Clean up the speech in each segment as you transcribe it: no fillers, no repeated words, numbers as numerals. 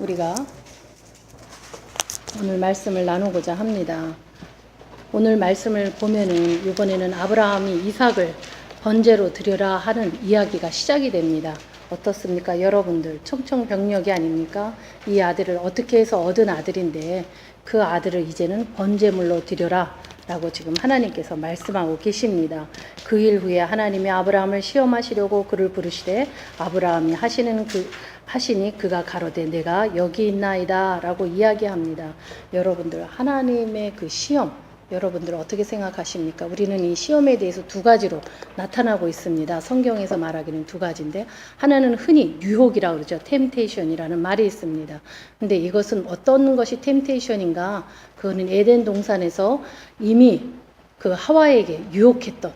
우리가 오늘 말씀을 나누고자 합니다. 오늘 말씀을 보면은 이번에는 아브라함이 이삭을 번제로 드려라 하는 이야기가 시작이 됩니다. 어떻습니까? 여러분들 청청병력이 아닙니까? 이 아들을 어떻게 해서 얻은 아들인데 그 아들을 이제는 번제물로 드려라 라고 지금 하나님께서 말씀하고 계십니다. 그 일 후에 하나님이 아브라함을 시험하시려고 그를 부르시되 아브라함이 하시니 그가 가로되 내가 여기 있나이다 라고 이야기합니다. 여러분들 하나님의 그 시험, 여러분들 어떻게 생각하십니까? 우리는 이 시험에 대해서 두 가지로 나타나고 있습니다. 성경에서 말하기는 두 가지인데 하나는 흔히 유혹이라고 그러죠. 템테이션이라는 말이 있습니다. 근데 이것은 어떤 것이 템테이션인가? 그거는 에덴 동산에서 이미 그 하와에게 유혹했던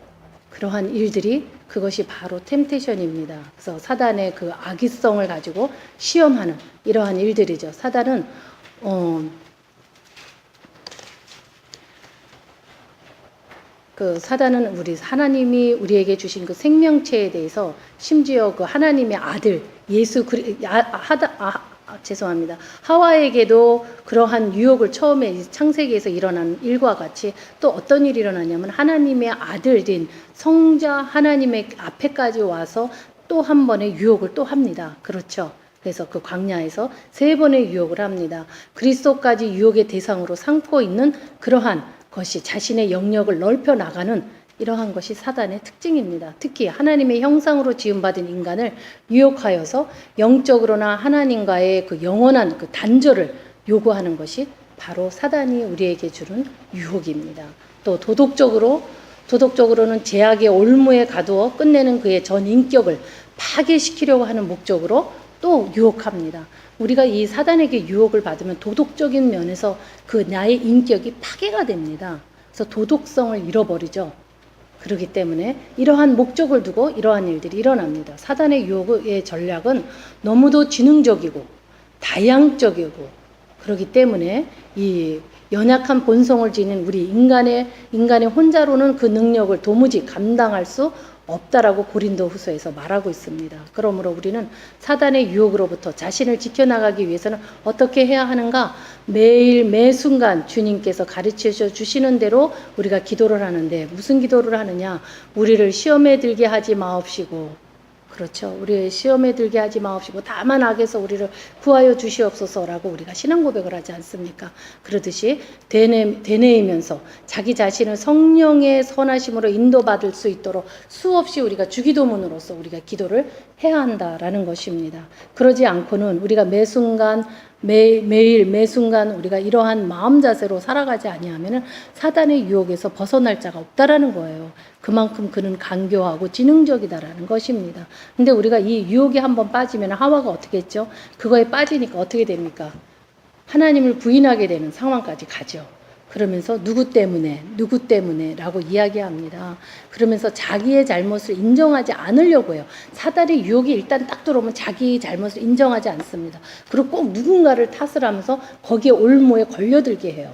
그러한 일들이 그것이 바로 템테이션입니다. 그래서 사단의 그 악의성을 가지고 시험하는 이러한 일들이죠. 사단은 사단은 하나님이 우리에게 주신 그 생명체에 대해서 심지어 그 하나님의 아들 죄송합니다. 하와에게도 그러한 유혹을 처음에 창세기에서 일어난 일과 같이 또 어떤 일이 일어나냐면 하나님의 아들인 성자 하나님의 앞에까지 와서 또 한 번의 유혹을 또 합니다. 그렇죠. 그래서 그 광야에서 3번의 유혹을 합니다. 그리스도까지 유혹의 대상으로 삼고 있는 그러한 것이 자신의 영역을 넓혀 나가는 이러한 것이 사단의 특징입니다. 특히 하나님의 형상으로 지음받은 인간을 유혹하여서 영적으로나 하나님과의 그 영원한 그 단절을 요구하는 것이 바로 사단이 우리에게 주는 유혹입니다. 또 도덕적으로는 제약의 올무에 가두어 끝내는 그의 전 인격을 파괴시키려고 하는 목적으로 또 유혹합니다. 우리가 이 사단에게 유혹을 받으면 도덕적인 면에서 그 나의 인격이 파괴가 됩니다. 그래서 도덕성을 잃어버리죠. 그렇기 때문에 이러한 목적을 두고 이러한 일들이 일어납니다. 사단의 유혹의 전략은 너무도 지능적이고 다양적이고 그렇기 때문에 이 연약한 본성을 지닌 우리 인간의 혼자로는 그 능력을 도무지 감당할 수 없다라고 고린도후서에서 말하고 있습니다. 그러므로 우리는 사단의 유혹으로부터 자신을 지켜나가기 위해서는 어떻게 해야 하는가? 매일 매순간 주님께서 가르쳐 주시는 대로 우리가 기도를 하는데 무슨 기도를 하느냐? 우리를 시험에 들게 하지 마옵시고 그렇죠. 우리 시험에 들게 하지 마옵시고 다만 악에서 우리를 구하여 주시옵소서라고 우리가 신앙 고백을 하지 않습니까? 그러듯이 되뇌이면서 자기 자신을 성령의 선하심으로 인도받을 수 있도록 수없이 우리가 주기도문으로서 우리가 기도를 해야 한다라는 것입니다. 그러지 않고는 우리가 매일 매순간 우리가 이러한 마음 자세로 살아가지 아니하면은 사단의 유혹에서 벗어날 자가 없다라는 거예요. 그만큼 그는 간교하고 지능적이다라는 것입니다. 근데 우리가 이 유혹에 한번 빠지면 하와가 어떻게 했죠? 그거에 빠지니까 어떻게 됩니까? 하나님을 부인하게 되는 상황까지 가죠. 그러면서 누구 때문에 라고 이야기합니다. 그러면서 자기의 잘못을 인정하지 않으려고 해요. 사단의 유혹이 일단 딱 들어오면 자기 잘못을 인정하지 않습니다. 그리고 꼭 누군가를 탓을 하면서 거기에 올무에 걸려들게 해요.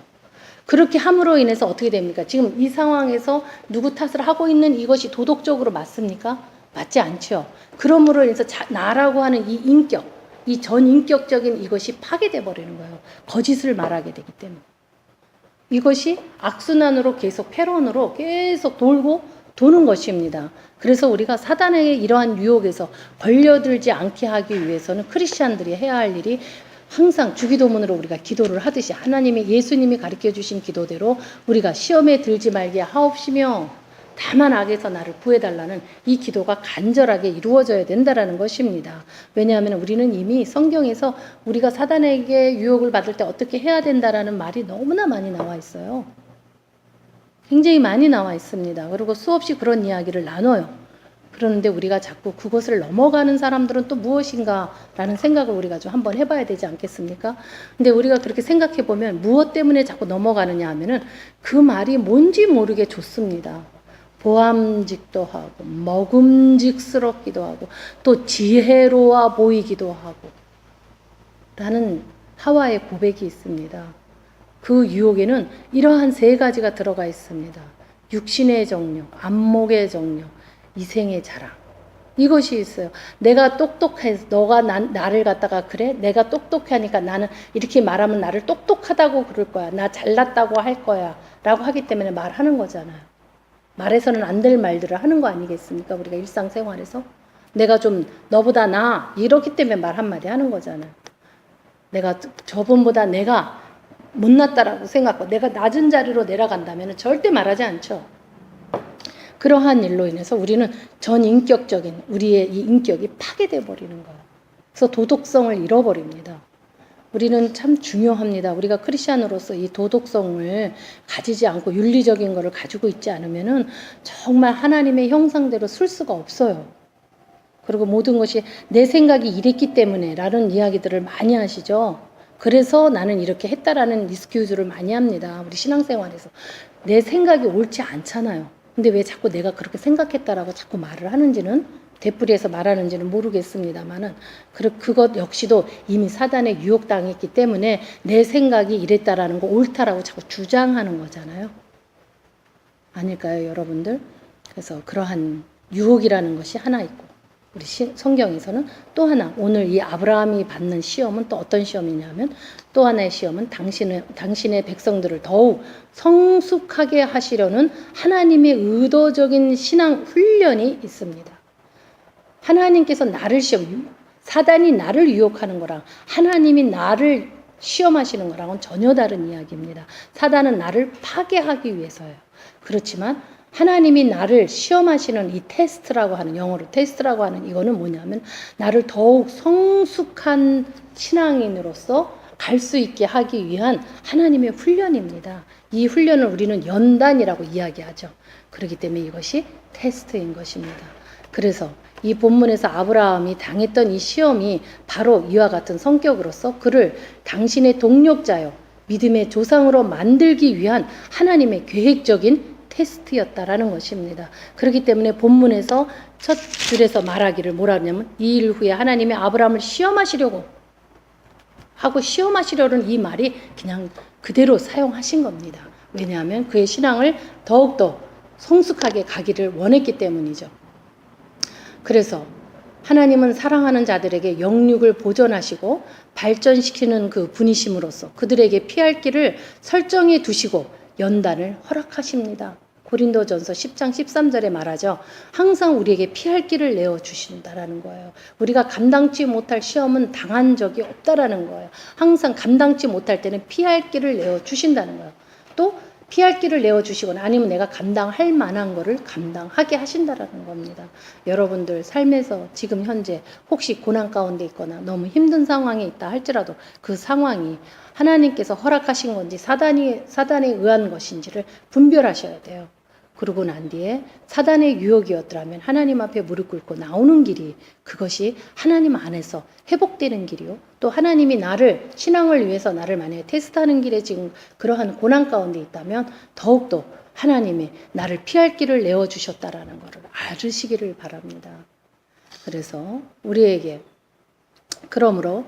그렇게 함으로 인해서 어떻게 됩니까? 지금 이 상황에서 누구 탓을 하고 있는 이것이 도덕적으로 맞습니까? 맞지 않죠. 그러므로 인해서 나라고 하는 이 인격, 이 전인격적인 이것이 파괴돼 버리는 거예요. 거짓을 말하게 되기 때문에. 이것이 악순환으로 계속 패런으로 계속 도는 것입니다. 그래서 우리가 사단의 이러한 유혹에서 걸려들지 않게 하기 위해서는 크리스찬들이 해야 할 일이 항상 주기도문으로 우리가 기도를 하듯이 하나님의 예수님이 가르쳐 주신 기도대로 우리가 시험에 들지 말게 하옵시며 다만 악에서 나를 구해달라는 이 기도가 간절하게 이루어져야 된다는 것입니다. 왜냐하면 우리는 이미 성경에서 우리가 사단에게 유혹을 받을 때 어떻게 해야 된다라는 말이 너무나 많이 나와 있어요. 굉장히 많이 나와 있습니다. 그리고 수없이 그런 이야기를 나눠요. 그런데 우리가 자꾸 그것을 넘어가는 사람들은 또 무엇인가라는 생각을 우리가 좀 한번 해봐야 되지 않겠습니까? 근데 우리가 그렇게 생각해 보면 무엇 때문에 자꾸 넘어가느냐 하면은 그 말이 뭔지 모르게 좋습니다. 보암직도 하고 먹음직스럽기도 하고 또 지혜로워 보이기도 하고 라는 하와의 고백이 있습니다. 그 유혹에는 이러한 3가지가 들어가 있습니다. 육신의 정욕, 안목의 정욕, 이생의 자랑. 이것이 있어요. 내가 똑똑해서 너가 나를 갖다가 그래? 내가 똑똑하니까 나는 이렇게 말하면 나를 똑똑하다고 그럴 거야. 나 잘났다고 할 거야. 라고 하기 때문에 말하는 거잖아요. 말해서는 안 될 말들을 하는 거 아니겠습니까? 우리가 일상생활에서. 내가 좀 너보다 나 이렇기 때문에 말 한마디 하는 거잖아요. 내가 저분보다 내가 못났다라고 생각하고 내가 낮은 자리로 내려간다면 절대 말하지 않죠. 그러한 일로 인해서 우리는 전인격적인 우리의 이 인격이 파괴돼 버리는 거예요. 그래서 도덕성을 잃어버립니다. 우리는 참 중요합니다. 우리가 크리스찬으로서 이 도덕성을 가지지 않고 윤리적인 것을 가지고 있지 않으면은 정말 하나님의 형상대로 쓸 수가 없어요. 그리고 모든 것이 내 생각이 이랬기 때문에 라는 이야기들을 많이 하시죠. 그래서 나는 이렇게 했다라는 리스큐즈를 많이 합니다. 우리 신앙생활에서. 내 생각이 옳지 않잖아요. 근데 왜 자꾸 내가 그렇게 생각했다라고 자꾸 말을 하는지는 되풀이해서 말하는지는 모르겠습니다만은 그것 역시도 이미 사단에 유혹당했기 때문에 내 생각이 이랬다라는 거 옳다라고 자꾸 주장하는 거잖아요. 아닐까요, 여러분들? 그래서 그러한 유혹이라는 것이 하나 있고 우리 성경에서는 또 하나 오늘 이 아브라함이 받는 시험은 또 어떤 시험이냐면 또 하나의 시험은 당신의 백성들을 더욱 성숙하게 하시려는 하나님의 의도적인 신앙 훈련이 있습니다. 하나님께서 나를 사단이 나를 유혹하는 거랑 하나님이 나를 시험하시는 거랑은 전혀 다른 이야기입니다. 사단은 나를 파괴하기 위해서예요. 그렇지만 하나님이 나를 시험하시는 이 테스트라고 하는 영어로 테스트라고 하는 이거는 뭐냐면 나를 더욱 성숙한 신앙인으로서 갈 수 있게 하기 위한 하나님의 훈련입니다. 이 훈련을 우리는 연단이라고 이야기하죠. 그렇기 때문에 이것이 테스트인 것입니다. 그래서 이 본문에서 아브라함이 당했던 이 시험이 바로 이와 같은 성격으로서 그를 당신의 동력자요 믿음의 조상으로 만들기 위한 하나님의 계획적인 테스트였다라는 것입니다. 그렇기 때문에 본문에서 첫 줄에서 말하기를 뭐라 하냐면 이 일 후에 하나님이 아브라함을 시험하시려고 하고 시험하시려는 이 말이 그냥 그대로 사용하신 겁니다. 왜냐하면 그의 신앙을 더욱더 성숙하게 가기를 원했기 때문이죠. 그래서 하나님은 사랑하는 자들에게 영육을 보존하시고 발전시키는 그 분이심으로써 그들에게 피할 길을 설정해 두시고 연단을 허락하십니다. 고린도전서 10장 13절에 말하죠. 항상 우리에게 피할 길을 내어주신다라는 거예요. 우리가 감당치 못할 시험은 당한 적이 없다라는 거예요. 항상 감당치 못할 때는 피할 길을 내어주신다는 거예요. 또 피할 길을 내어주시거나 아니면 내가 감당할 만한 거를 감당하게 하신다라는 겁니다. 여러분들 삶에서 지금 현재 혹시 고난 가운데 있거나 너무 힘든 상황에 있다 할지라도 그 상황이 하나님께서 허락하신 건지 사단에 의한 것인지를 분별하셔야 돼요. 그러고 난 뒤에 사단의 유혹이었더라면 하나님 앞에 무릎 꿇고 나오는 길이 그것이 하나님 안에서 회복되는 길이요. 또 하나님이 나를 신앙을 위해서 나를 만약에 테스트하는 길에 지금 그러한 고난 가운데 있다면 더욱더 하나님이 나를 피할 길을 내어주셨다라는 것을 알으시기를 바랍니다. 그래서 우리에게 그러므로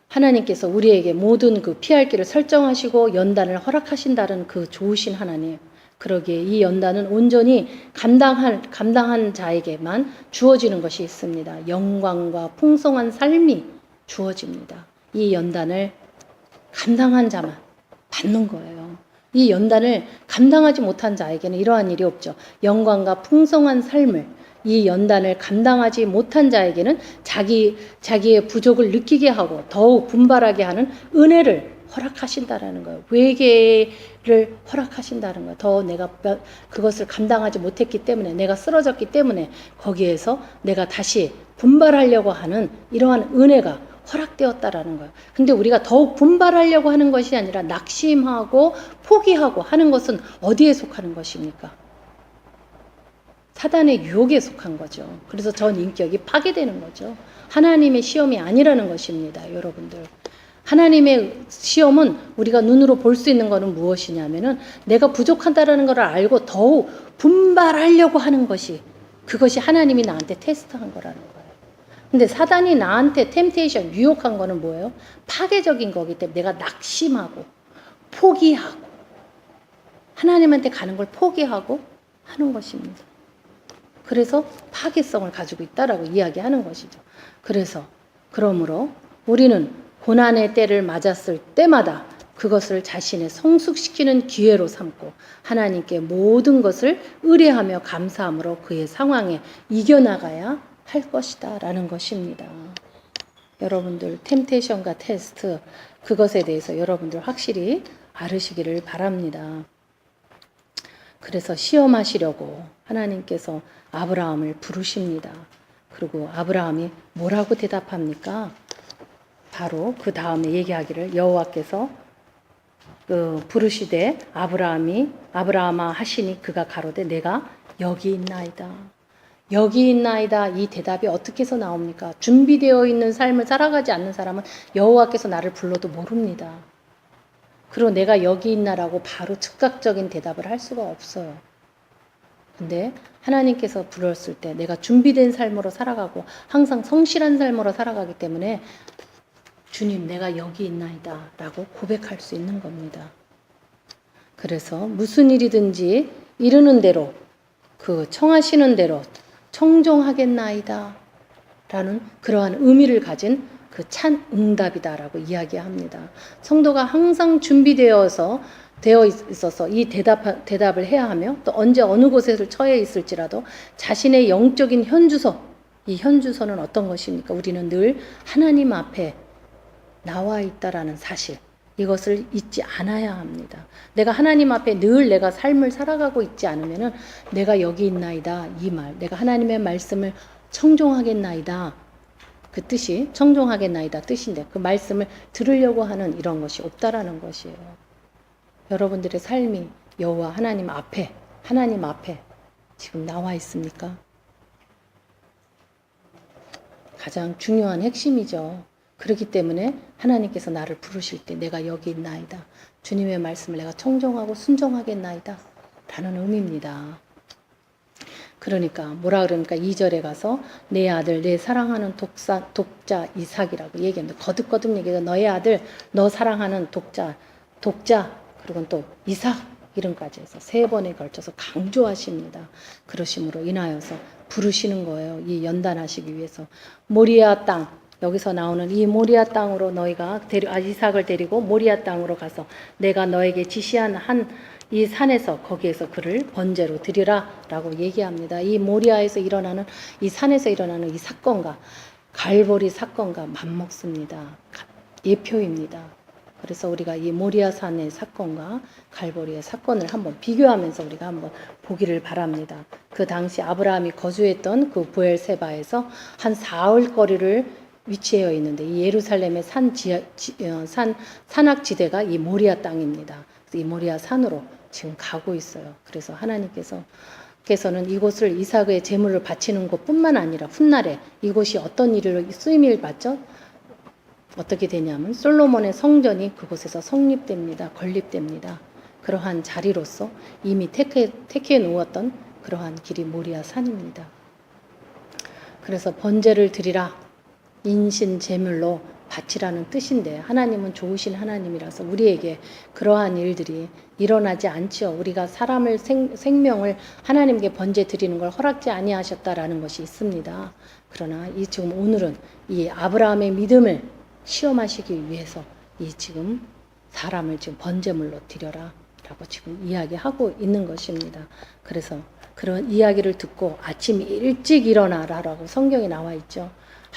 하나님께서 우리에게 모든 그 피할 길을 설정하시고 연단을 허락하신다는 그 좋으신 하나님. 그러기에 이 연단은 온전히 감당한 자에게만 주어지는 것이 있습니다. 영광과 풍성한 삶이 주어집니다. 이 연단을 감당한 자만 받는 거예요. 이 연단을 감당하지 못한 자에게는 이러한 일이 없죠. 영광과 풍성한 삶을 이 연단을 감당하지 못한 자에게는 자기의 부족을 느끼게 하고 더욱 분발하게 하는 은혜를 허락하신다라는 거예요. 회개를 허락하신다는 거예요. 더 내가 그것을 감당하지 못했기 때문에 내가 쓰러졌기 때문에 거기에서 내가 다시 분발하려고 하는 이러한 은혜가 허락되었다라는 거예요. 근데 우리가 더욱 분발하려고 하는 것이 아니라 낙심하고 포기하고 하는 것은 어디에 속하는 것입니까? 사단의 유혹에 속한 거죠. 그래서 전 인격이 파괴되는 거죠. 하나님의 시험이 아니라는 것입니다. 여러분들. 하나님의 시험은 우리가 눈으로 볼 수 있는 것은 무엇이냐면은 내가 부족하다라는 것을 알고 더욱 분발하려고 하는 것이 그것이 하나님이 나한테 테스트한 거라는 거예요. 근데 사단이 나한테 템테이션, 유혹한 거는 뭐예요? 파괴적인 거기 때문에 내가 낙심하고 포기하고 하나님한테 가는 걸 포기하고 하는 것입니다. 그래서 파괴성을 가지고 있다라고 이야기하는 것이죠. 그러므로 우리는 고난의 때를 맞았을 때마다 그것을 자신의 성숙시키는 기회로 삼고 하나님께 모든 것을 의뢰하며 감사함으로 그의 상황에 이겨나가야 할 것이다 라는 것입니다. 여러분들 템테이션과 테스트 그것에 대해서 여러분들 확실히 알으시기를 바랍니다. 그래서 시험하시려고 하나님께서 아브라함을 부르십니다. 그리고 아브라함이 뭐라고 대답합니까? 바로 그 다음에 얘기하기를 여호와께서 부르시되 아브라함아 하시니 그가 가로되 내가 여기 있나이다. 여기 있나이다. 이 대답이 어떻게 해서 나옵니까? 준비되어 있는 삶을 살아가지 않는 사람은 여호와께서 나를 불러도 모릅니다. 그리고 내가 여기 있나라고 바로 즉각적인 대답을 할 수가 없어요. 근데 하나님께서 불렀을 때 내가 준비된 삶으로 살아가고 항상 성실한 삶으로 살아가기 때문에 주님 내가 여기 있나이다 라고 고백할 수 있는 겁니다. 그래서 무슨 일이든지 이르는 대로 그 청하시는 대로 청종하겠나이다 라는 그러한 의미를 가진 그 찬 응답이다라고 이야기합니다. 성도가 항상 되어 있어서 이 대답을 해야 하며 또 언제 어느 곳에 처해 있을지라도 자신의 영적인 현주소, 이 현주소는 어떤 것입니까? 우리는 늘 하나님 앞에 나와 있다라는 사실, 이것을 잊지 않아야 합니다. 내가 하나님 앞에 늘 내가 삶을 살아가고 있지 않으면은 내가 여기 있나이다 이 말, 내가 하나님의 말씀을 청종하겠나이다 그 뜻이 청종하겠나이다 뜻인데 그 말씀을 들으려고 하는 이런 것이 없다라는 것이에요. 여러분들의 삶이 여호와 하나님 앞에 지금 나와 있습니까? 가장 중요한 핵심이죠. 그렇기 때문에 하나님께서 나를 부르실 때 내가 여기 있나이다. 주님의 말씀을 내가 청종하고 순종하겠나이다. 라는 의미입니다. 그러니까 뭐라 그러니까 2절에 가서 내 아들 내 사랑하는 독자 이삭이라고 얘기합니다. 거듭거듭 얘기해서 너의 아들 너 사랑하는 독자 그리고 또 이삭 이름까지 해서 3번에 걸쳐서 강조하십니다. 그러심으로 인하여서 부르시는 거예요. 이 연단하시기 위해서. 모리아 땅 여기서 나오는 이 모리아 땅으로 너희가 이삭을 데리고 모리아 땅으로 가서 내가 너에게 지시한 이 산에서 거기에서 그를 번제로 드리라 라고 얘기합니다. 이 모리아에서 일어나는 이 산에서 일어나는 이 사건과 갈보리 사건과 맞먹습니다. 예표입니다. 그래서 우리가 이 모리아 산의 사건과 갈보리의 사건을 한번 비교하면서 우리가 한번 보기를 바랍니다. 그 당시 아브라함이 거주했던 그 부엘세바에서 한 사흘 거리를 위치해 있는데 이 예루살렘의 산악지대가 이 모리아 땅입니다. 이 모리아 산으로 지금 가고 있어요. 그래서 하나님께서는 이곳을 이삭의 제물을 바치는 것뿐만 아니라 훗날에 이곳이 어떤 일을 쓰임을 받죠? 어떻게 되냐면 솔로몬의 성전이 그곳에서 성립됩니다. 건립됩니다. 그러한 자리로서 이미 택해 놓았던 그러한 길이 모리아 산입니다. 그래서 번제를 드리라 인신 제물로 바치라는 뜻인데 하나님은 좋으신 하나님이라서 우리에게 그러한 일들이 일어나지 않죠. 우리가 사람을 생명을 하나님께 번제 드리는 걸 허락지 아니하셨다라는 것이 있습니다. 그러나 지금 오늘은 이 아브라함의 믿음을 시험하시기 위해서 지금 사람을 지금 번제물로 드려라 라고 지금 이야기하고 있는 것입니다. 그래서 그런 이야기를 듣고 아침 일찍 일어나라라고 성경에 나와 있죠.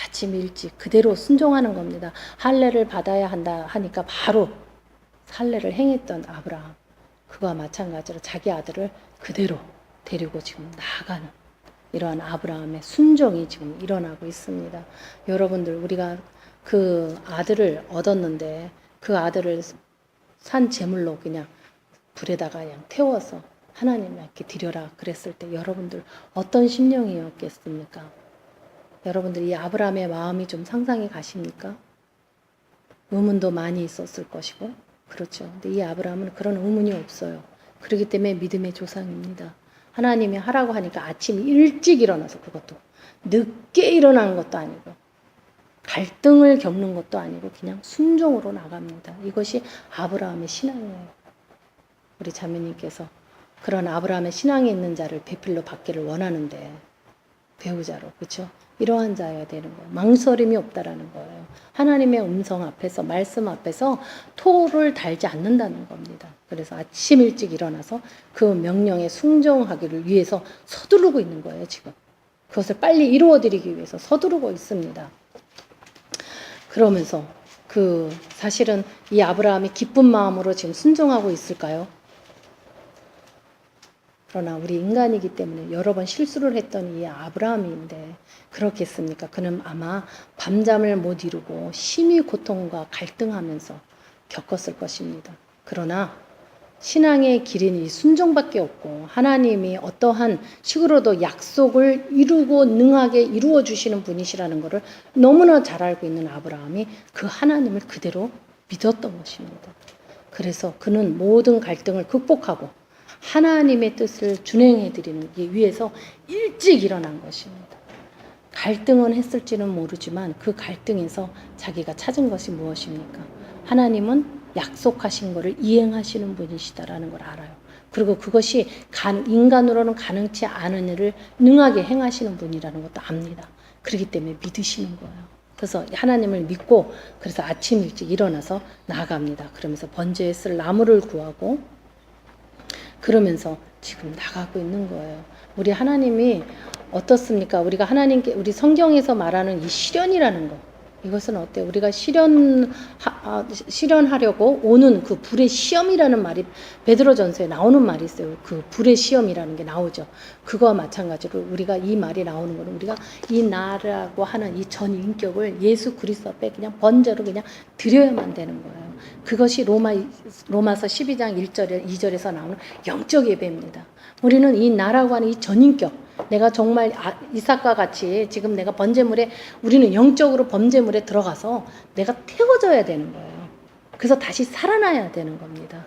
아침 일찍 그대로 순종하는 겁니다. 할례를 받아야 한다 하니까 바로 할례를 행했던 아브라함, 그와 마찬가지로 자기 아들을 그대로 데리고 지금 나아가는 이러한 아브라함의 순종이 지금 일어나고 있습니다. 여러분들 우리가 그 아들을 얻었는데 그 아들을 산 제물로 그냥 불에다가 그냥 태워서 하나님께 드려라 그랬을 때 여러분들 어떤 심령이었겠습니까? 여러분들 이 아브라함의 마음이 좀 상상이 가십니까? 의문도 많이 있었을 것이고 그렇죠. 근데 이 아브라함은 그런 의문이 없어요. 그렇기 때문에 믿음의 조상입니다. 하나님이 하라고 하니까 아침 일찍 일어나서 그것도 늦게 일어나는 것도 아니고 갈등을 겪는 것도 아니고 그냥 순종으로 나갑니다. 이것이 아브라함의 신앙이에요. 우리 자매님께서 그런 아브라함의 신앙이 있는 자를 배필로 받기를 원하는데 배우자로. 그렇죠? 이러한 자여야 되는 거예요. 망설임이 없다라는 거예요. 하나님의 음성 앞에서, 말씀 앞에서 토를 달지 않는다는 겁니다. 그래서 아침 일찍 일어나서 그 명령에 순종하기를 위해서 서두르고 있는 거예요, 지금. 그것을 빨리 이루어드리기 위해서 서두르고 있습니다. 그러면서 사실은 이 아브라함이 기쁜 마음으로 지금 순종하고 있을까요? 그러나 우리 인간이기 때문에 여러 번 실수를 했던 이 아브라함인데 그렇겠습니까? 그는 아마 밤잠을 못 이루고 심히 고통과 갈등하면서 겪었을 것입니다. 그러나 신앙의 길은 이 순종밖에 없고 하나님이 어떠한 식으로도 약속을 이루고 능하게 이루어 주시는 분이시라는 것을 너무나 잘 알고 있는 아브라함이 그 하나님을 그대로 믿었던 것입니다. 그래서 그는 모든 갈등을 극복하고 하나님의 뜻을 준행해 드리기 위해서 일찍 일어난 것입니다. 갈등은 했을지는 모르지만 그 갈등에서 자기가 찾은 것이 무엇입니까? 하나님은 약속하신 것을 이행하시는 분이시다라는 걸 알아요. 그리고 그것이 인간으로는 가능치 않은 일을 능하게 행하시는 분이라는 것도 압니다. 그렇기 때문에 믿으시는 거예요. 그래서 하나님을 믿고 그래서 아침 일찍 일어나서 나아갑니다. 그러면서 번제에 쓸 나무를 구하고 그러면서 지금 나가고 있는 거예요. 우리 하나님이 어떻습니까? 우리가 하나님께 우리 성경에서 말하는 이 시련이라는 거 이것은 어때요? 우리가 실현하려고 오는 그 불의 시험이라는 말이 베드로전서에 나오는 말이 있어요. 그 불의 시험이라는 게 나오죠. 그거와 마찬가지로 우리가 이 말이 나오는 거는 우리가 이 나라고 하는 이 전 인격을 예수 그리스도 앞에 그냥 번제로 그냥 드려야만 되는 거예요. 그것이 로마서 12장 1절 2절에서 나오는 영적 예배입니다. 우리는 이 나라고 하는 이 전인격 내가 정말 이삭과 같이 지금 내가 번제물에 우리는 영적으로 번제물에 들어가서 내가 태워져야 되는 거예요. 그래서 다시 살아나야 되는 겁니다.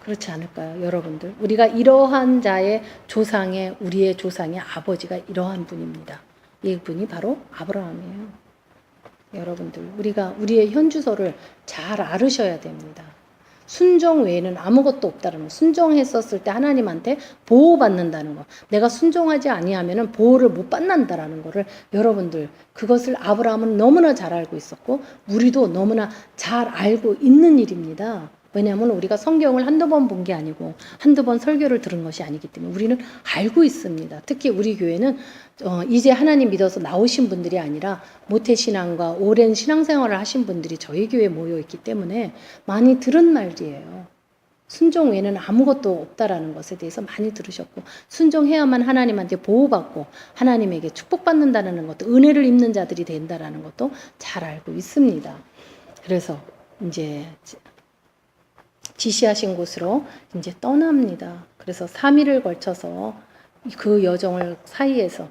그렇지 않을까요, 여러분들? 우리가 이러한 자의 조상의 우리의 조상의 아버지가 이러한 분입니다. 이분이 바로 아브라함이에요. 여러분들, 우리가 우리의 현주소를 잘 알으셔야 됩니다. 순종 외에는 아무것도 없다는 거. 순종했었을 때 하나님한테 보호받는다는 거. 내가 순종하지 아니하면은 보호를 못 받는다라는 거를 여러분들 그것을 아브라함은 너무나 잘 알고 있었고 우리도 너무나 잘 알고 있는 일입니다. 왜냐하면 우리가 성경을 한두 번 본 게 아니고 한두 번 설교를 들은 것이 아니기 때문에 우리는 알고 있습니다. 특히 우리 교회는 이제 하나님 믿어서 나오신 분들이 아니라 모태신앙과 오랜 신앙생활을 하신 분들이 저희 교회에 모여 있기 때문에 많이 들은 말이에요. 순종 외에는 아무것도 없다라는 것에 대해서 많이 들으셨고 순종해야만 하나님한테 보호받고 하나님에게 축복받는다는 것도 은혜를 입는 자들이 된다라는 것도 잘 알고 있습니다. 그래서 이제 지시하신 곳으로 이제 떠납니다. 그래서 3일을 걸쳐서 그 여정을 사이에서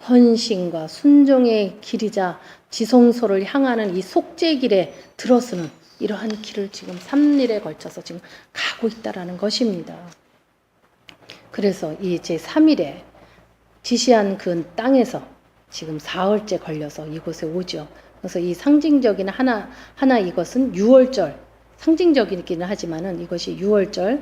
헌신과 순종의 길이자 지성소를 향하는 이 속죄길에 들어서는 이러한 길을 지금 3일에 걸쳐서 지금 가고 있다라는 것입니다. 그래서 이 제3일에 지시한 그 땅에서 지금 사흘째 걸려서 이곳에 오죠. 그래서 이 상징적인 하나 이것은 6월절 상징적이기는 하지만은 이것이 6월절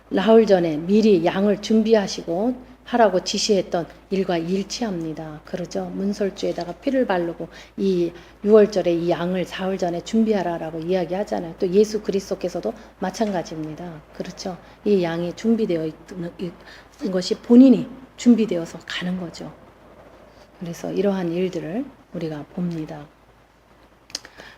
나흘 전에 미리 양을 준비하시고 하라고 지시했던 일과 일치합니다. 그러죠. 문설주에다가 피를 바르고 이 6월절에 이 양을 사흘 전에 준비하라라고 이야기하잖아요. 또 예수 그리스도께서도 마찬가지입니다. 그렇죠. 이 양이 준비되어 있는 것이 본인이 준비되어서 가는 거죠. 그래서 이러한 일들을 우리가 봅니다.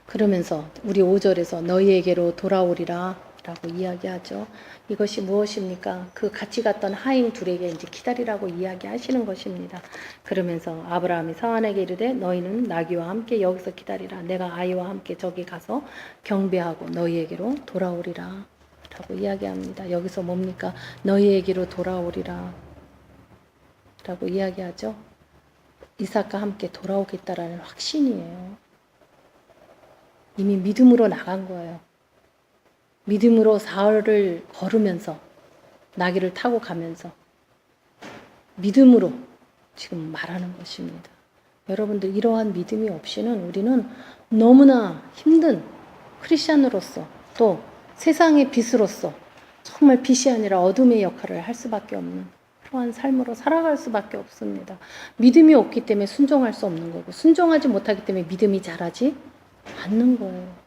그러면서 우리 5절에서 너희에게로 돌아오리라 라고 이야기하죠. 이것이 무엇입니까? 그 같이 갔던 하인 둘에게 이제 기다리라고 이야기하시는 것입니다. 그러면서 아브라함이 사환에게 이르되 너희는 나귀와 함께 여기서 기다리라. 내가 아이와 함께 저기 가서 경배하고 너희에게로 돌아오리라 라고 이야기합니다. 여기서 뭡니까? 너희에게로 돌아오리라 라고 이야기하죠. 이삭과 함께 돌아오겠다라는 확신이에요. 이미 믿음으로 나간 거예요. 믿음으로 사흘을 걸으면서 나귀를 타고 가면서 믿음으로 지금 말하는 것입니다. 여러분들 이러한 믿음이 없이는 우리는 너무나 힘든 크리스찬으로서 또 세상의 빛으로서 정말 빛이 아니라 어둠의 역할을 할 수밖에 없는 그러한 삶으로 살아갈 수밖에 없습니다. 믿음이 없기 때문에 순종할 수 없는 거고, 순종하지 못하기 때문에 믿음이 자라지 않는 거예요.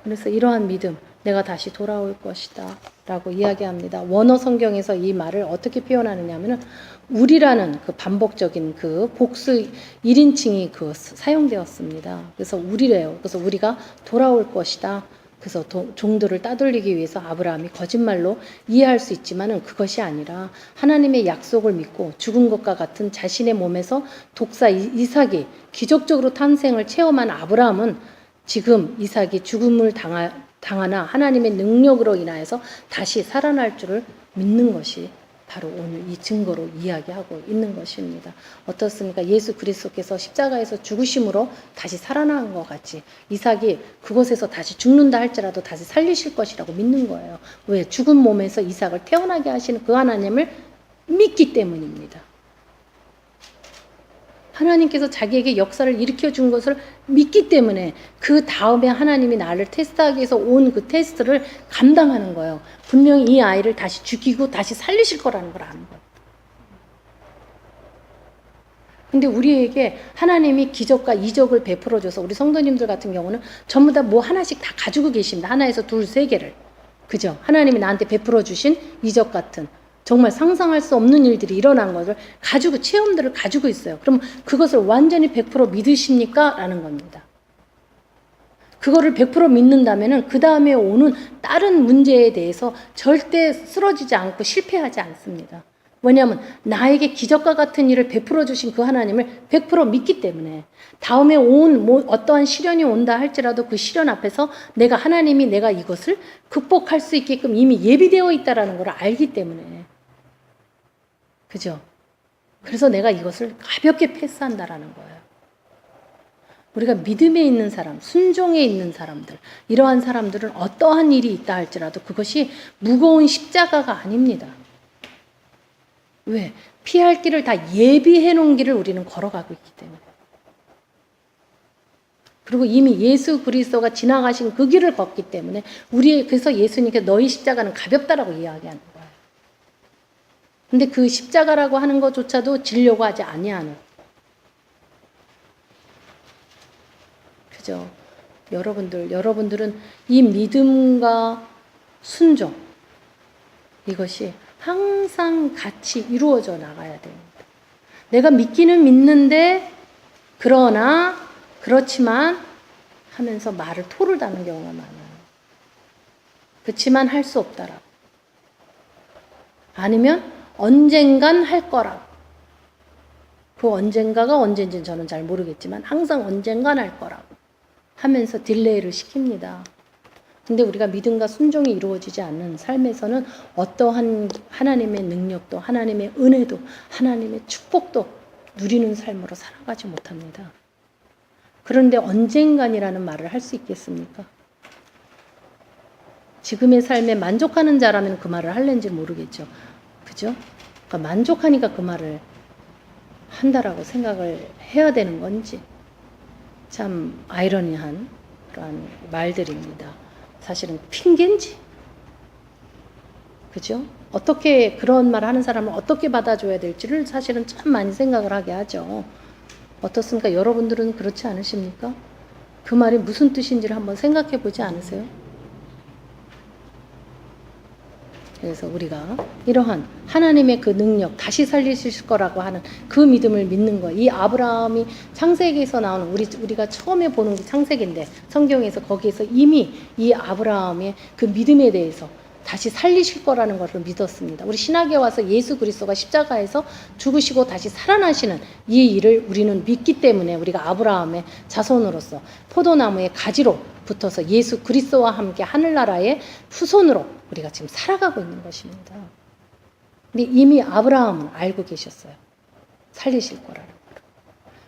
그래서 이러한 믿음, 내가 다시 돌아올 것이다 라고 이야기합니다. 원어 성경에서 이 말을 어떻게 표현하느냐 하면은 우리라는 그 반복적인 그 복수 1인칭이 그 사용되었습니다. 그래서 우리래요. 그래서 우리가 돌아올 것이다. 그래서 종들을 따돌리기 위해서 아브라함이 거짓말로 이해할 수 있지만은 그것이 아니라 하나님의 약속을 믿고 죽은 것과 같은 자신의 몸에서 독사 이삭이 기적적으로 탄생을 체험한 아브라함은 지금 이삭이 죽음을 당하나 하나님의 능력으로 인하여서 다시 살아날 줄을 믿는 것이 바로 오늘 이 증거로 이야기하고 있는 것입니다. 어떻습니까? 예수 그리스도께서 십자가에서 죽으심으로 다시 살아난 것 같이 이삭이 그곳에서 다시 죽는다 할지라도 다시 살리실 것이라고 믿는 거예요. 왜? 죽은 몸에서 이삭을 태어나게 하시는 그 하나님을 믿기 때문입니다. 하나님께서 자기에게 역사를 일으켜 준 것을 믿기 때문에 그 다음에 하나님이 나를 테스트하기 위해서 온 그 테스트를 감당하는 거예요. 분명히 이 아이를 다시 죽이고 다시 살리실 거라는 걸 아는 거예요. 근데 우리에게 하나님이 기적과 이적을 베풀어줘서 우리 성도님들 같은 경우는 전부 다 뭐 하나씩 다 가지고 계십니다. 하나에서 둘, 세 개를. 그죠? 하나님이 나한테 베풀어 주신 이적 같은 정말 상상할 수 없는 일들이 일어난 것을 가지고 체험들을 가지고 있어요. 그럼 그것을 완전히 100% 믿으십니까? 라는 겁니다. 그거를 100% 믿는다면은 그 다음에 오는 다른 문제에 대해서 절대 쓰러지지 않고 실패하지 않습니다. 왜냐하면 나에게 기적과 같은 일을 베풀어 주신 그 하나님을 100% 믿기 때문에 다음에 온 뭐 어떠한 시련이 온다 할지라도 그 시련 앞에서 하나님이 내가 이것을 극복할 수 있게끔 이미 예비되어 있다라는 걸 알기 때문에 그죠? 그래서 내가 이것을 가볍게 패스한다라는 거예요. 우리가 믿음에 있는 사람, 순종에 있는 사람들, 이러한 사람들은 어떠한 일이 있다 할지라도 그것이 무거운 십자가가 아닙니다. 왜? 피할 길을 다 예비해 놓은 길을 우리는 걸어가고 있기 때문에. 그리고 이미 예수 그리스도가 지나가신 그 길을 걷기 때문에 그래서 예수님께 너희 십자가는 가볍다라고 이야기하는 거예요. 근데 그 십자가라고 하는 것조차도 지려고 하지 아니하는. 그죠? 여러분들은 이 믿음과 순종, 이것이 항상 같이 이루어져 나가야 됩니다. 내가 믿기는 믿는데, 그렇지만 하면서 토를 다는 경우가 많아요. 그렇지만 할 수 없다라고. 아니면 언젠간 할 거라고. 그 언젠가가 언젠지는 저는 잘 모르겠지만 항상 언젠간 할 거라고 하면서 딜레이를 시킵니다. 근데 우리가 믿음과 순종이 이루어지지 않는 삶에서는 어떠한 하나님의 능력도 하나님의 은혜도 하나님의 축복도 누리는 삶으로 살아가지 못합니다. 그런데 언젠간이라는 말을 할 수 있겠습니까? 지금의 삶에 만족하는 자라면 그 말을 할는지 모르겠죠. 그죠? 그러니까 만족하니까 그 말을 한다라고 생각을 해야 되는 건지 참 아이러니한 그러한 말들입니다. 사실은 핑계인지, 그죠? 어떻게 그런 말을 하는 사람을 어떻게 받아줘야 될지를 사실은 참 많이 생각을 하게 하죠. 어떻습니까? 여러분들은 그렇지 않으십니까? 그 말이 무슨 뜻인지를 한번 생각해 보지 않으세요? 그래서 우리가 이러한 하나님의 그 능력, 다시 살리실 거라고 하는 그 믿음을 믿는 거. 이 아브라함이 창세기에서 나오는 우리가 처음에 보는 게 창세기인데 성경에서 거기에서 이미 이 아브라함의 그 믿음에 대해서 다시 살리실 거라는 것을 믿었습니다. 우리 신학에 와서 예수 그리스도가 십자가에서 죽으시고 다시 살아나시는 이 일을 우리는 믿기 때문에 우리가 아브라함의 자손으로서 포도나무의 가지로 붙어서 예수 그리스도와 함께 하늘나라의 후손으로 우리가 지금 살아가고 있는 것입니다. 근데 이미 아브라함은 알고 계셨어요. 살리실 거라는 걸.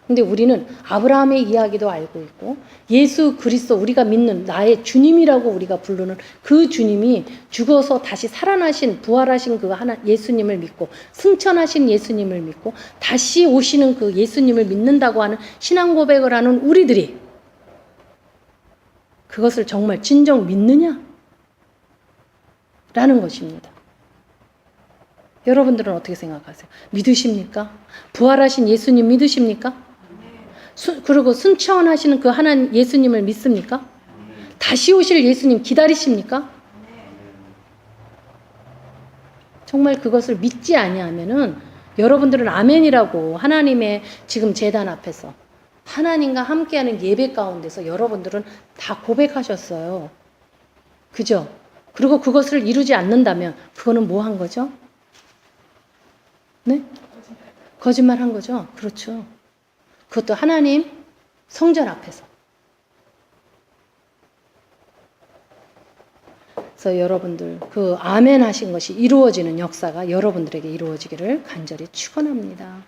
근데 우리는 아브라함의 이야기도 알고 있고 예수 그리스도 우리가 믿는 나의 주님이라고 우리가 부르는 그 주님이 죽어서 다시 살아나신 부활하신 그 예수님을 믿고 승천하신 예수님을 믿고 다시 오시는 그 예수님을 믿는다고 하는 신앙 고백을 하는 우리들이 그것을 정말 진정 믿느냐? 라는 것입니다. 여러분들은 어떻게 생각하세요? 믿으십니까? 부활하신 예수님 믿으십니까? 그리고 순천하시는 그 하나님 예수님을 믿습니까? 다시 오실 예수님 기다리십니까? 정말 그것을 믿지 아니하면은 여러분들은 아멘이라고 하나님의 지금 제단 앞에서 하나님과 함께하는 예배 가운데서 여러분들은 다 고백하셨어요. 그죠? 그리고 그것을 이루지 않는다면 그거는 뭐 한 거죠? 네? 거짓말 한 거죠? 그렇죠. 그것도 하나님 성전 앞에서. 그래서 여러분들 그 아멘 하신 것이 이루어지는 역사가 여러분들에게 이루어지기를 간절히 축원합니다.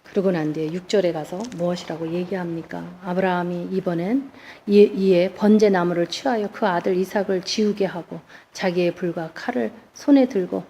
그러고 난 뒤에 6절에 가서 무엇이라고 얘기합니까? 아브라함이 이번엔 이에 번제나무를 취하여 그 아들 이삭을 지우게 하고 자기의 불과 칼을 손에 들고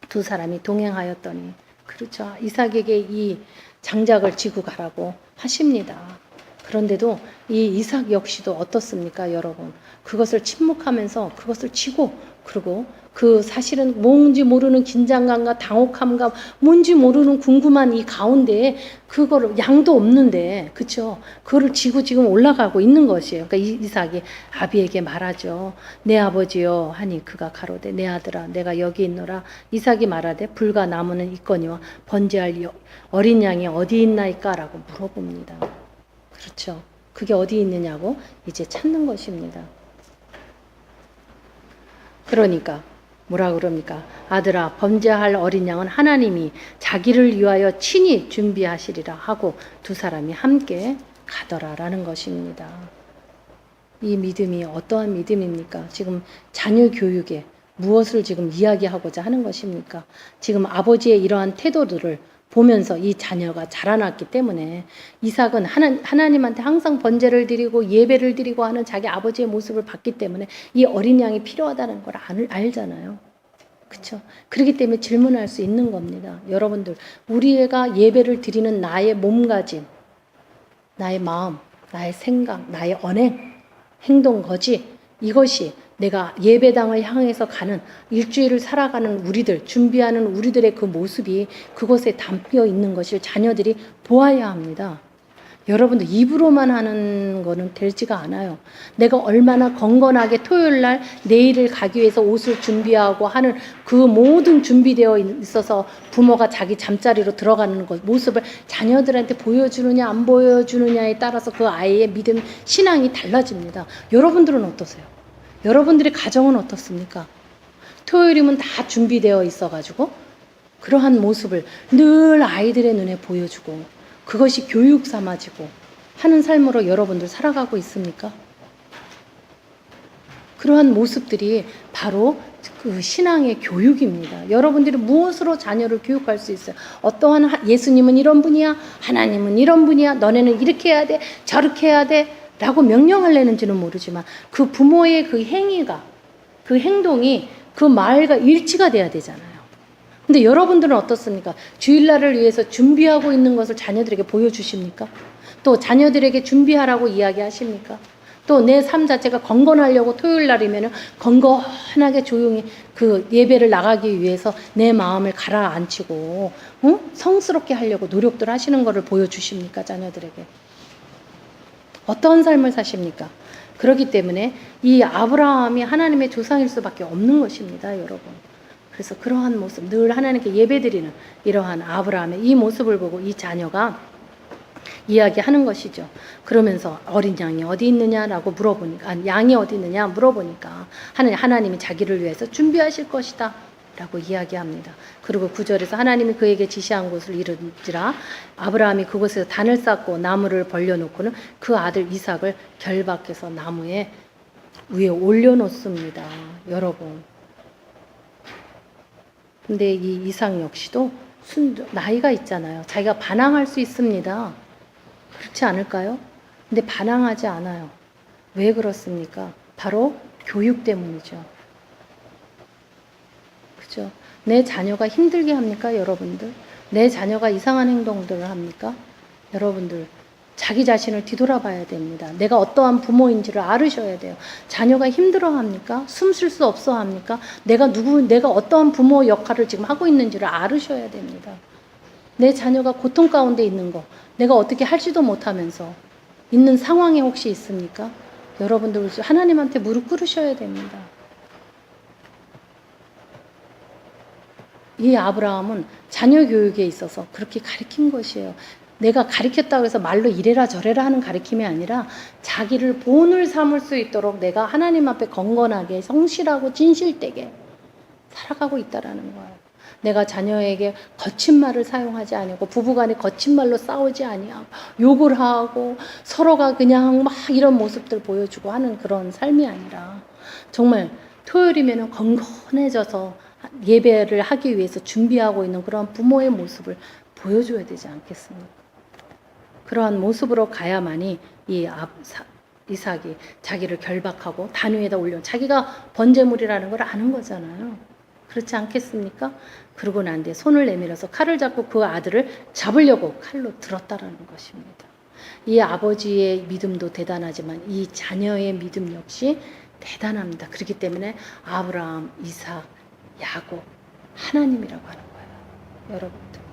두 사람이 동행하였더니, 그렇죠, 이삭에게 이 장작을 지고 가라고 하십니다. 그런데도 이 이삭 역시도 어떻습니까, 여러분? 그것을 침묵하면서 그것을 지고, 그리고 그 사실은 뭔지 모르는 긴장감과 당혹함과 뭔지 모르는 궁금한 이 가운데에 그거를 양도 없는데, 그쵸? 그거를 지고 지금 올라가고 있는 것이에요. 그러니까 이삭이 아비에게 말하죠. 내 아버지여 하니 그가 가로되 내 아들아 내가 여기 있노라. 이삭이 말하되 불과 나무는 있거니와 번제할 어린 양이 어디 있나이까? 라고 물어봅니다. 그렇죠. 그게 어디 있느냐고 이제 찾는 것입니다. 그러니까 뭐라 그럽니까? 아들아 번제할 어린 양은 하나님이 자기를 위하여 친히 준비하시리라 하고 두 사람이 함께 가더라라는 것입니다. 이 믿음이 어떠한 믿음입니까? 지금 자녀 교육에 무엇을 지금 이야기하고자 하는 것입니까? 지금 아버지의 이러한 태도들을 보면서 이 자녀가 자라났기 때문에 이삭은 하나님한테 항상 번제를 드리고 예배를 드리고 하는 자기 아버지의 모습을 봤기 때문에 이 어린 양이 필요하다는 걸 알잖아요. 그렇죠? 그렇기 때문에 질문할 수 있는 겁니다. 여러분들, 우리 애가 예배를 드리는 나의 몸가짐, 나의 마음, 나의 생각, 나의 언행, 행동, 거지, 이것이 내가 예배당을 향해서 가는 일주일을 살아가는 우리들, 준비하는 우리들의 그 모습이 그곳에 담겨 있는 것을 자녀들이 보아야 합니다. 여러분들 입으로만 하는 거는 되지가 않아요. 내가 얼마나 건건하게 토요일 날 내일을 가기 위해서 옷을 준비하고 하는 그 모든 준비되어 있어서 부모가 자기 잠자리로 들어가는 것, 모습을 자녀들한테 보여주느냐 안 보여주느냐에 따라서 그 아이의 믿음, 신앙이 달라집니다. 여러분들은 어떠세요? 여러분들의 가정은 어떻습니까? 토요일이면 다 준비되어 있어가지고 그러한 모습을 늘 아이들의 눈에 보여주고 그것이 교육 삼아지고 하는 삶으로 여러분들 살아가고 있습니까? 그러한 모습들이 바로 그 신앙의 교육입니다. 여러분들이 무엇으로 자녀를 교육할 수 있어요? 어떠한 예수님은 이런 분이야, 하나님은 이런 분이야, 너네는 이렇게 해야 돼, 저렇게 해야 돼 라고 명령을 내는지는 모르지만 그 부모의 그 행위가, 그 행동이 그 말과 일치가 돼야 되잖아요. 근데 여러분들은 어떻습니까? 주일날을 위해서 준비하고 있는 것을 자녀들에게 보여주십니까? 또 자녀들에게 준비하라고 이야기하십니까? 또 내 삶 자체가 건건하려고 토요일날이면 건건하게 조용히 그 예배를 나가기 위해서 내 마음을 가라앉히고 성스럽게 하려고 노력들 하시는 것을 보여주십니까? 자녀들에게. 어떤 삶을 사십니까? 그렇기 때문에 이 아브라함이 하나님의 조상일 수밖에 없는 것입니다, 여러분. 그래서 그러한 모습, 늘 하나님께 예배드리는 이러한 아브라함의 이 모습을 보고 이 자녀가 이야기하는 것이죠. 그러면서 어린 양이 어디 있느냐라고 물어보니까, 양이 어디 있느냐 물어보니까 하나님이 자기를 위해서 준비하실 것이다 라고 이야기합니다. 그리고 9절에서 하나님이 그에게 지시한 곳을 이른지라 아브라함이 그곳에서 단을 쌓고 나무를 벌려놓고는 그 아들 이삭을 결박해서 나무에 위에 올려놓습니다. 여러분. 근데 이 이삭 역시도 나이가 있잖아요. 자기가 반항할 수 있습니다. 그렇지 않을까요? 근데 반항하지 않아요. 왜 그렇습니까? 바로 교육 때문이죠. 그죠? 내 자녀가 힘들게 합니까, 여러분들? 내 자녀가 이상한 행동들을 합니까? 여러분들, 자기 자신을 뒤돌아봐야 됩니다. 내가 어떠한 부모인지를 알으셔야 돼요. 자녀가 힘들어합니까? 숨 쉴 수 없어 합니까? 내가 어떠한 부모 역할을 지금 하고 있는지를 알으셔야 됩니다. 내 자녀가 고통 가운데 있는 거, 내가 어떻게 할지도 못하면서 있는 상황에 혹시 있습니까? 여러분들 하나님한테 무릎 꿇으셔야 됩니다. 이 아브라함은 자녀 교육에 있어서 그렇게 가르친 것이에요. 내가 가르쳤다고 해서 말로 이래라 저래라 하는 가르침이 아니라 자기를 본을 삼을 수 있도록 내가 하나님 앞에 건건하게 성실하고 진실되게 살아가고 있다라는 거예요. 내가 자녀에게 거친 말을 사용하지 아니고 부부간에 거친 말로 싸우지 아니하고 욕을 하고 서로가 그냥 막 이런 모습들 보여주고 하는 그런 삶이 아니라 정말 토요일이면 건건해져서 예배를 하기 위해서 준비하고 있는 그런 부모의 모습을 보여줘야 되지 않겠습니까? 그러한 모습으로 가야만이 이삭이 자기를 결박하고 단 위에다 올려 자기가 번제물이라는 걸 아는 거잖아요. 그렇지 않겠습니까? 그러고 난 뒤에 손을 내밀어서 칼을 잡고 그 아들을 잡으려고 칼로 들었다라는 것입니다. 이 아버지의 믿음도 대단하지만 이 자녀의 믿음 역시 대단합니다. 그렇기 때문에 아브라함, 이삭, 야곱, 하나님이라고 하는 거예요. 여러분들.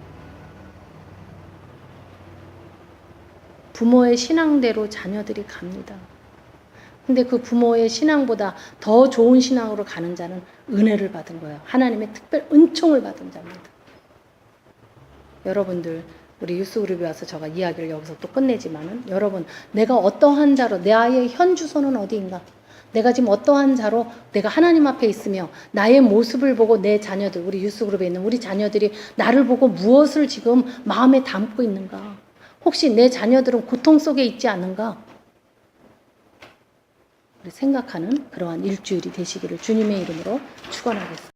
부모의 신앙대로 자녀들이 갑니다. 근데 그 부모의 신앙보다 더 좋은 신앙으로 가는 자는 은혜를 받은 거예요. 하나님의 특별 은총을 받은 자입니다. 여러분들 우리 유스그룹에 와서 제가 이야기를 여기서 또 끝내지만은 여러분 내가 어떠한 자로 나의 현 주소는 어디인가? 내가 지금 어떠한 자로 내가 하나님 앞에 있으며 나의 모습을 보고 내 자녀들 우리 유스그룹에 있는 우리 자녀들이 나를 보고 무엇을 지금 마음에 담고 있는가? 혹시 내 자녀들은 고통 속에 있지 않은가? 우리 생각하는 그러한 일주일이 되시기를 주님의 이름으로 축원하겠습니다.